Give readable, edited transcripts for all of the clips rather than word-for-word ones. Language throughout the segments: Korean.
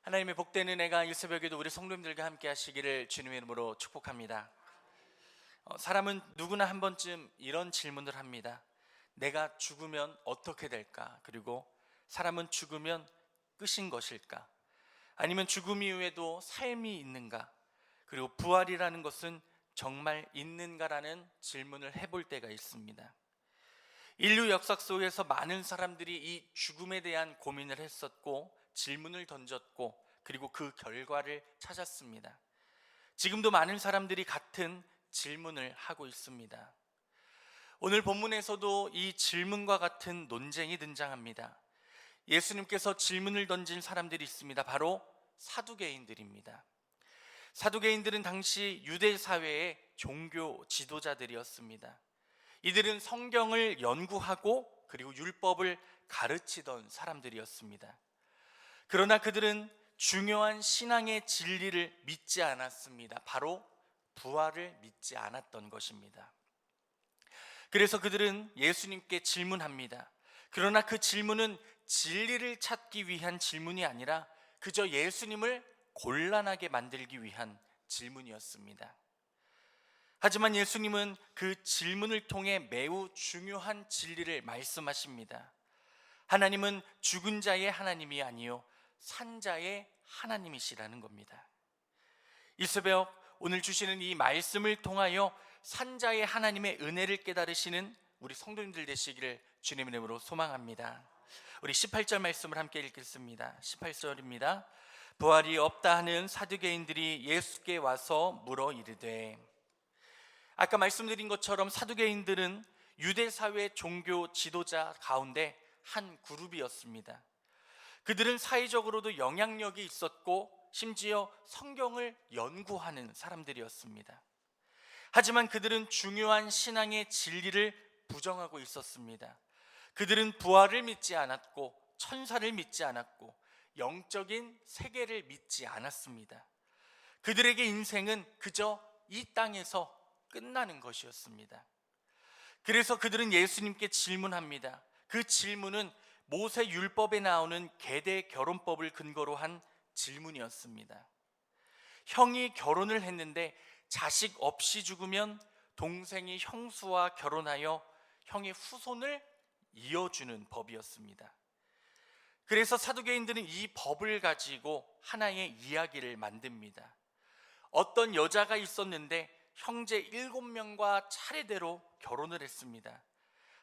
하나님의 복된 은혜가 이 새벽에도 우리 성도님들과 함께 하시기를 주님의 이름으로 축복합니다. 사람은 누구나 한 번쯤 이런 질문을 합니다. 내가 죽으면 어떻게 될까? 그리고 사람은 죽으면 끝인 것일까? 아니면 죽음 이후에도 삶이 있는가? 그리고 부활이라는 것은 정말 있는가라는 질문을 해볼 때가 있습니다. 인류 역사 속에서 많은 사람들이 이 죽음에 대한 고민을 했었고 질문을 던졌고 그리고 그 결과를 찾았습니다. 지금도 많은 사람들이 같은 질문을 하고 있습니다. 오늘 본문에서도 이 질문과 같은 논쟁이 등장합니다. 예수님께서 질문을 던진 사람들이 있습니다. 바로 사두개인들입니다. 사두개인들은 당시 유대 사회의 종교 지도자들이었습니다. 이들은 성경을 연구하고 그리고 율법을 가르치던 사람들이었습니다. 그러나 그들은 중요한 신앙의 진리를 믿지 않았습니다. 바로 부활을 믿지 않았던 것입니다. 그래서 그들은 예수님께 질문합니다. 그러나 그 질문은 진리를 찾기 위한 질문이 아니라 그저 예수님을 곤란하게 만들기 위한 질문이었습니다. 하지만 예수님은 그 질문을 통해 매우 중요한 진리를 말씀하십니다. 하나님은 죽은 자의 하나님이 아니요 산 자의 하나님이시라는 겁니다. 이 새벽 오늘 주시는 이 말씀을 통하여 산 자의 하나님의 은혜를 깨달으시는 우리 성도님들 되시기를 주님의 이름으로 소망합니다. 우리 18절 말씀을 함께 읽겠습니다. 18절입니다. 부활이 없다 하는 사두개인들이 예수께 와서 물어 이르되. 아까 말씀드린 것처럼 사두개인들은 유대 사회 종교 지도자 가운데 한 그룹이었습니다. 그들은 사회적으로도 영향력이 있었고 심지어 성경을 연구하는 사람들이었습니다. 하지만 그들은 중요한 신앙의 진리를 부정하고 있었습니다. 그들은 부활을 믿지 않았고 천사를 믿지 않았고 영적인 세계를 믿지 않았습니다. 그들에게 인생은 그저 이 땅에서 끝나는 것이었습니다. 그래서 그들은 예수님께 질문합니다. 그 질문은 모세 율법에 나오는 계대 결혼법을 근거로 한 질문이었습니다. 형이 결혼을 했는데 자식 없이 죽으면 동생이 형수와 결혼하여 형의 후손을 이어주는 법이었습니다. 그래서 사두개인들은 이 법을 가지고 하나의 이야기를 만듭니다. 어떤 여자가 있었는데 형제 7명과 차례대로 결혼을 했습니다.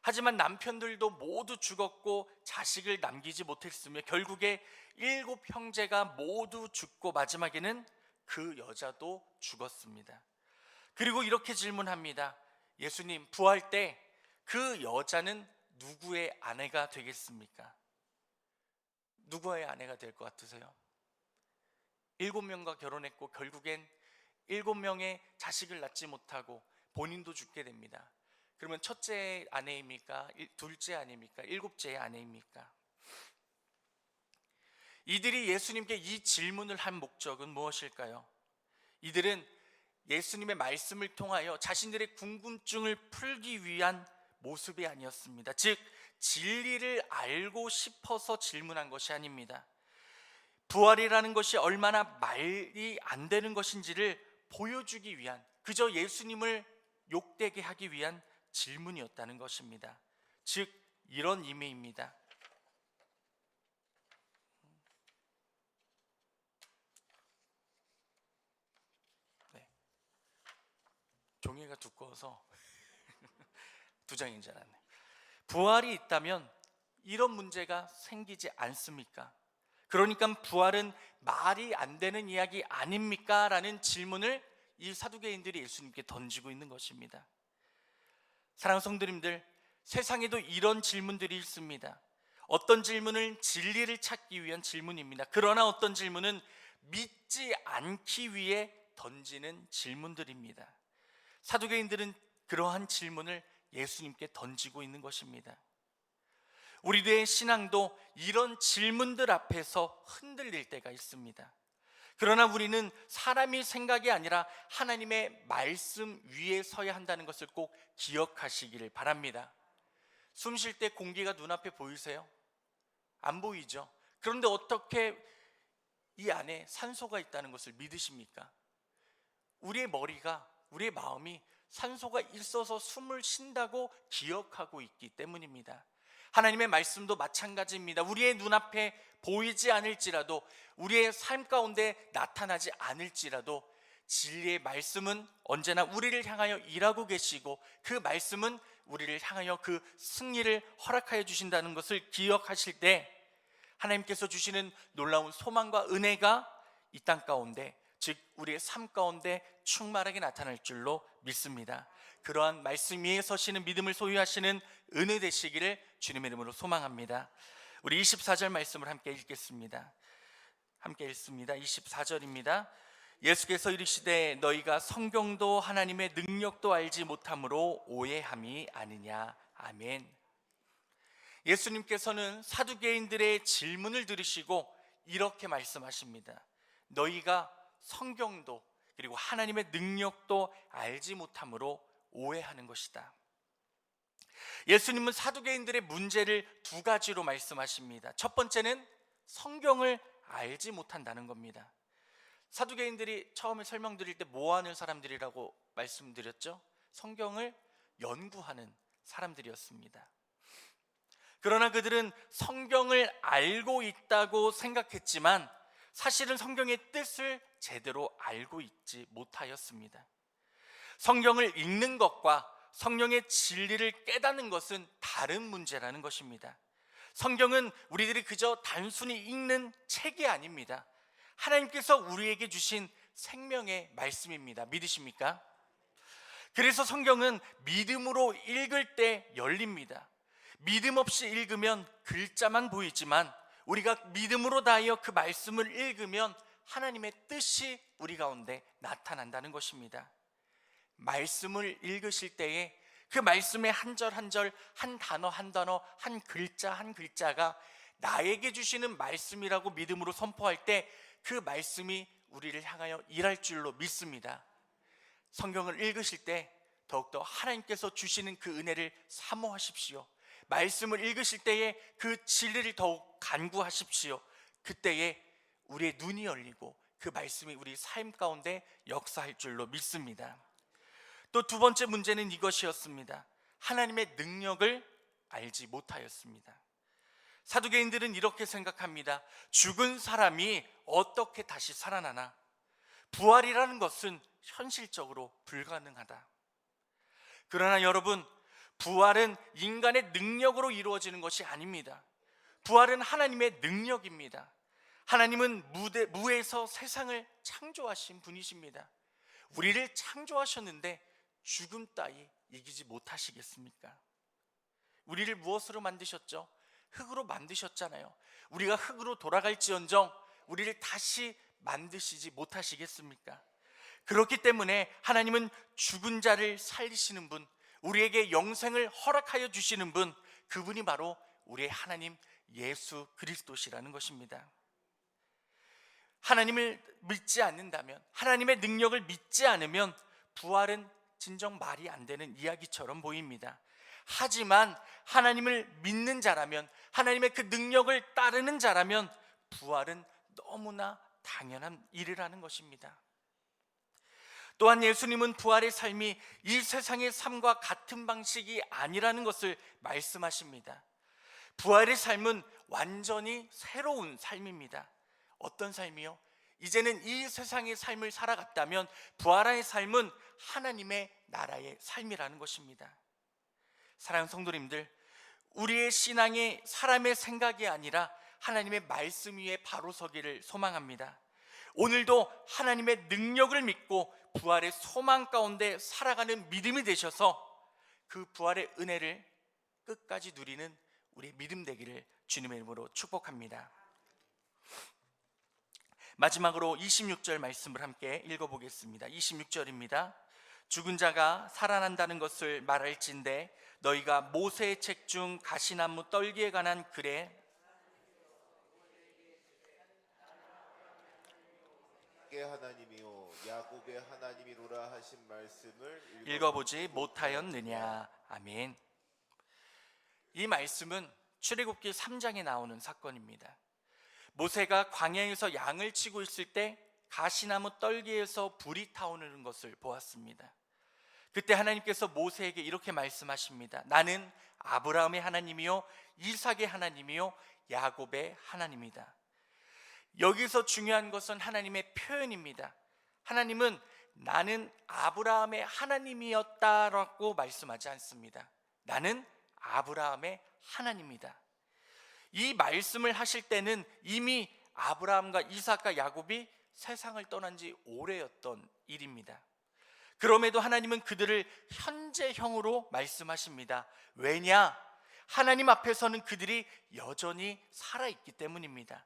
하지만 남편들도 모두 죽었고 자식을 남기지 못했으며 결국에 7 형제가 모두 죽고 마지막에는 그 여자도 죽었습니다. 그리고 이렇게 질문합니다. 예수님, 부활 때 그 여자는 누구의 아내가 되겠습니까? 누구의 아내가 될 것 같으세요? 7명과 결혼했고 결국엔 7명의 자식을 낳지 못하고 본인도 죽게 됩니다. 그러면 첫째 아내입니까? 둘째 아내입니까? 7째의 아내입니까? 이들이 예수님께 이 질문을 한 목적은 무엇일까요? 이들은 예수님의 말씀을 통하여 자신들의 궁금증을 풀기 위한 모습이 아니었습니다. 즉 진리를 알고 싶어서 질문한 것이 아닙니다. 부활이라는 것이 얼마나 말이 안 되는 것인지를 보여주기 위한, 그저 예수님을 욕되게 하기 위한 질문이었다는 것입니다. 즉 이런 의미입니다. 네. 종이가 두꺼워서 2장인 줄 알았네. 부활이 있다면 이런 문제가 생기지 않습니까? 그러니까 부활은 말이 안 되는 이야기 아닙니까? 라는 질문을 이 사두개인들이 예수님께 던지고 있는 것입니다. 사랑하는 성도님들, 세상에도 이런 질문들이 있습니다. 어떤 질문은 진리를 찾기 위한 질문입니다. 그러나 어떤 질문은 믿지 않기 위해 던지는 질문들입니다. 사두개인들은 그러한 질문을 예수님께 던지고 있는 것입니다. 우리들의 신앙도 이런 질문들 앞에서 흔들릴 때가 있습니다. 그러나 우리는 사람의 생각이 아니라 하나님의 말씀 위에 서야 한다는 것을 꼭 기억하시기를 바랍니다. 숨 쉴 때 공기가 눈앞에 보이세요? 안 보이죠? 그런데 어떻게 이 안에 산소가 있다는 것을 믿으십니까? 우리의 머리가, 우리의 마음이 산소가 있어서 숨을 쉰다고 기억하고 있기 때문입니다. 하나님의 말씀도 마찬가지입니다. 우리의 눈앞에 보이지 않을지라도, 우리의 삶 가운데 나타나지 않을지라도 진리의 말씀은 언제나 우리를 향하여 일하고 계시고, 그 말씀은 우리를 향하여 그 승리를 허락하여 주신다는 것을 기억하실 때 하나님께서 주시는 놀라운 소망과 은혜가 이 땅 가운데, 즉 우리의 삶 가운데 충만하게 나타날 줄로 믿습니다. 그러한 말씀 위에 서시는 믿음을 소유하시는 은혜 되시기를 주님의 이름으로 소망합니다. 우리 24절 말씀을 함께 읽겠습니다. 함께 읽습니다. 24절입니다. 예수께서 이르시되 너희가 성경도 하나님의 능력도 알지 못함으로 오해함이 아니냐. 아멘. 예수님께서는 사두개인들의 질문을 들으시고 이렇게 말씀하십니다. 너희가 성경도 그리고 하나님의 능력도 알지 못함으로 오해하는 것이다. 예수님은 사두개인들의 문제를 두 가지로 말씀하십니다. 첫 번째는 성경을 알지 못한다는 겁니다. 사두개인들이 처음에 설명드릴 때 뭐 하는 사람들이라고 말씀드렸죠? 성경을 연구하는 사람들이었습니다. 그러나 그들은 성경을 알고 있다고 생각했지만 사실은 성경의 뜻을 제대로 알고 있지 못하였습니다. 성경을 읽는 것과 성령의 진리를 깨닫는 것은 다른 문제라는 것입니다. 성경은 우리들이 그저 단순히 읽는 책이 아닙니다. 하나님께서 우리에게 주신 생명의 말씀입니다. 믿으십니까? 그래서 성경은 믿음으로 읽을 때 열립니다. 믿음 없이 읽으면 글자만 보이지만 우리가 믿음으로 다하여 그 말씀을 읽으면 하나님의 뜻이 우리 가운데 나타난다는 것입니다. 말씀을 읽으실 때에 그 말씀의 한 절 한 절, 한 단어 한 단어, 한 글자 한 글자가 나에게 주시는 말씀이라고 믿음으로 선포할 때 그 말씀이 우리를 향하여 일할 줄로 믿습니다. 성경을 읽으실 때 더욱더 하나님께서 주시는 그 은혜를 사모하십시오. 말씀을 읽으실 때에 그 진리를 더욱 간구하십시오. 그때에 우리의 눈이 열리고 그 말씀이 우리 삶 가운데 역사할 줄로 믿습니다. 또 두 번째 문제는 이것이었습니다. 하나님의 능력을 알지 못하였습니다. 사두개인들은 이렇게 생각합니다. 죽은 사람이 어떻게 다시 살아나나? 부활이라는 것은 현실적으로 불가능하다. 그러나 여러분, 부활은 인간의 능력으로 이루어지는 것이 아닙니다. 부활은 하나님의 능력입니다. 하나님은 무에서 세상을 창조하신 분이십니다. 우리를 창조하셨는데 죽음 따위 이기지 못하시겠습니까? 우리를 무엇으로 만드셨죠? 흙으로 만드셨잖아요. 우리가 흙으로 돌아갈지언정 우리를 다시 만드시지 못하시겠습니까? 그렇기 때문에 하나님은 죽은 자를 살리시는 분, 우리에게 영생을 허락하여 주시는 분, 그분이 바로 우리의 하나님 예수 그리스도시라는 것입니다. 하나님을 믿지 않는다면, 하나님의 능력을 믿지 않으면 부활은 진정 말이 안 되는 이야기처럼 보입니다. 하지만 하나님을 믿는 자라면, 하나님의 그 능력을 따르는 자라면 부활은 너무나 당연한 일이라는 것입니다. 또한 예수님은 부활의 삶이 이 세상의 삶과 같은 방식이 아니라는 것을 말씀하십니다. 부활의 삶은 완전히 새로운 삶입니다. 어떤 삶이요? 이제는 이 세상의 삶을 살아갔다면 부활의 삶은 하나님의 나라의 삶이라는 것입니다. 사랑하는 성도님들, 우리의 신앙이 사람의 생각이 아니라 하나님의 말씀 위에 바로 서기를 소망합니다. 오늘도 하나님의 능력을 믿고 부활의 소망 가운데 살아가는 믿음이 되셔서 그 부활의 은혜를 끝까지 누리는 우리의 믿음 되기를 주님의 이름으로 축복합니다. 마지막으로 26절 말씀을 함께 읽어보겠습니다. 26절입니다. 죽은 자가 살아난다는 것을 말할진대 너희가 모세의 책 중 가시나무 떨기에 관한 글에 하나님이요 야곱의 하나님이로라 하신 말씀을 읽어보지 못하였느냐. 아멘. 이 말씀은 출애굽기 3장에 나오는 사건입니다. 모세가 광야에서 양을 치고 있을 때 가시나무 떨기에서 불이 타오르는 것을 보았습니다. 그때 하나님께서 모세에게 이렇게 말씀하십니다. 나는 아브라함의 하나님이요 이삭의 하나님이요 야곱의 하나님이다. 여기서 중요한 것은 하나님의 표현입니다. 하나님은 나는 아브라함의 하나님이었다라고 말씀하지 않습니다. 나는 아브라함의 하나님이다. 이 말씀을 하실 때는 이미 아브라함과 이삭과 야곱이 세상을 떠난 지 오래였던 일입니다. 그럼에도 하나님은 그들을 현재형으로 말씀하십니다. 왜냐? 하나님 앞에서는 그들이 여전히 살아있기 때문입니다.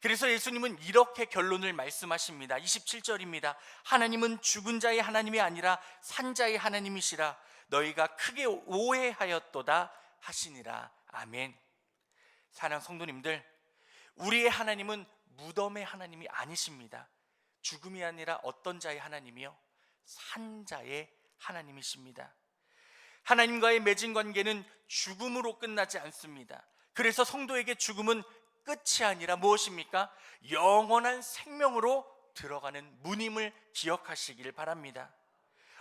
그래서 예수님은 이렇게 결론을 말씀하십니다. 27절입니다. 하나님은 죽은 자의 하나님이 아니라 산 자의 하나님이시라. 너희가 크게 오해하였도다 하시니라. 아멘. 사랑하는 성도님들, 우리의 하나님은 무덤의 하나님이 아니십니다. 죽음이 아니라 어떤 자의 하나님이요? 산 자의 하나님이십니다. 하나님과의 맺은 관계는 죽음으로 끝나지 않습니다. 그래서 성도에게 죽음은 끝이 아니라 무엇입니까? 영원한 생명으로 들어가는 문임을 기억하시길 바랍니다.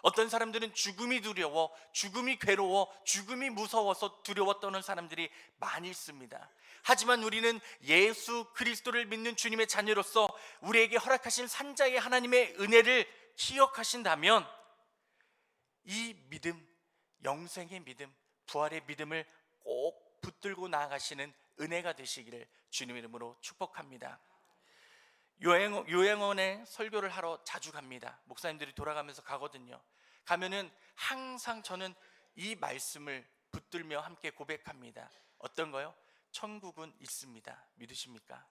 어떤 사람들은 죽음이 두려워, 죽음이 괴로워, 죽음이 무서워서 두려워 떠는 사람들이 많이 있습니다. 하지만 우리는 예수 그리스도를 믿는 주님의 자녀로서 우리에게 허락하신 산자의 하나님의 은혜를 기억하신다면 이 믿음, 영생의 믿음, 부활의 믿음을 꼭 붙들고 나아가시는 은혜가 되시기를 주님의 이름으로 축복합니다. 요양원에 설교를 하러 자주 갑니다. 목사님들이 돌아가면서 가거든요. 가면은 항상 저는 이 말씀을 붙들며 함께 고백합니다. 어떤 거요? 천국은 있습니다. 믿으십니까?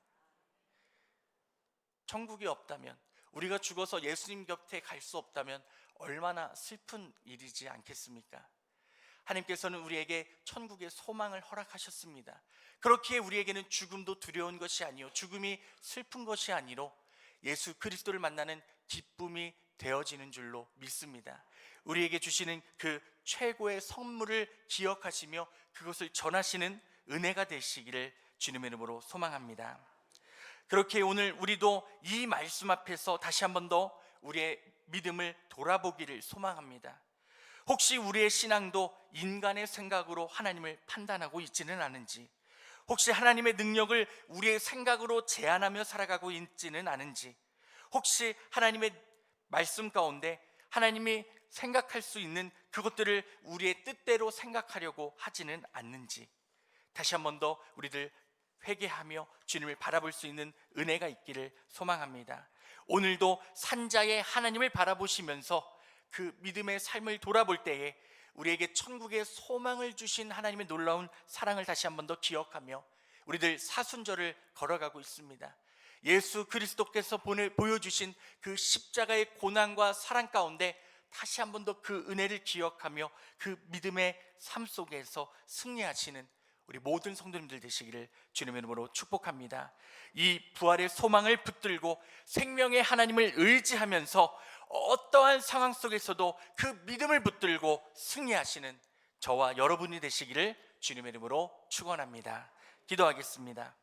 천국이 없다면, 우리가 죽어서 예수님 곁에 갈 수 없다면 얼마나 슬픈 일이지 않겠습니까? 하나님께서는 우리에게 천국의 소망을 허락하셨습니다. 그렇기에 우리에게는 죽음도 두려운 것이 아니요 죽음이 슬픈 것이 아니로 예수 그리스도를 만나는 기쁨이 되어지는 줄로 믿습니다. 우리에게 주시는 그 최고의 선물을 기억하시며 그것을 전하시는 은혜가 되시기를 주님의 이름으로 소망합니다. 그렇게 오늘 우리도 이 말씀 앞에서 다시 한 번 더 우리의 믿음을 돌아보기를 소망합니다. 혹시 우리의 신앙도 인간의 생각으로 하나님을 판단하고 있지는 않은지, 혹시 하나님의 능력을 우리의 생각으로 제한하며 살아가고 있지는 않은지, 혹시 하나님의 말씀 가운데 하나님이 생각할 수 있는 그것들을 우리의 뜻대로 생각하려고 하지는 않는지, 다시 한 번 더 우리들 회개하며 주님을 바라볼 수 있는 은혜가 있기를 소망합니다. 오늘도 산자의 하나님을 바라보시면서 그 믿음의 삶을 돌아볼 때에 우리에게 천국의 소망을 주신 하나님의 놀라운 사랑을 다시 한 번 더 기억하며 우리들 사순절을 걸어가고 있습니다. 예수 그리스도께서 보여주신 그 십자가의 고난과 사랑 가운데 다시 한 번 더 그 은혜를 기억하며 그 믿음의 삶 속에서 승리하시는 우리 모든 성도님들 되시기를 주님의 이름으로 축복합니다. 이 부활의 소망을 붙들고 생명의 하나님을 의지하면서 어떠한 상황 속에서도 그 믿음을 붙들고 승리하시는 저와 여러분이 되시기를 주님의 이름으로 축원합니다. 기도하겠습니다.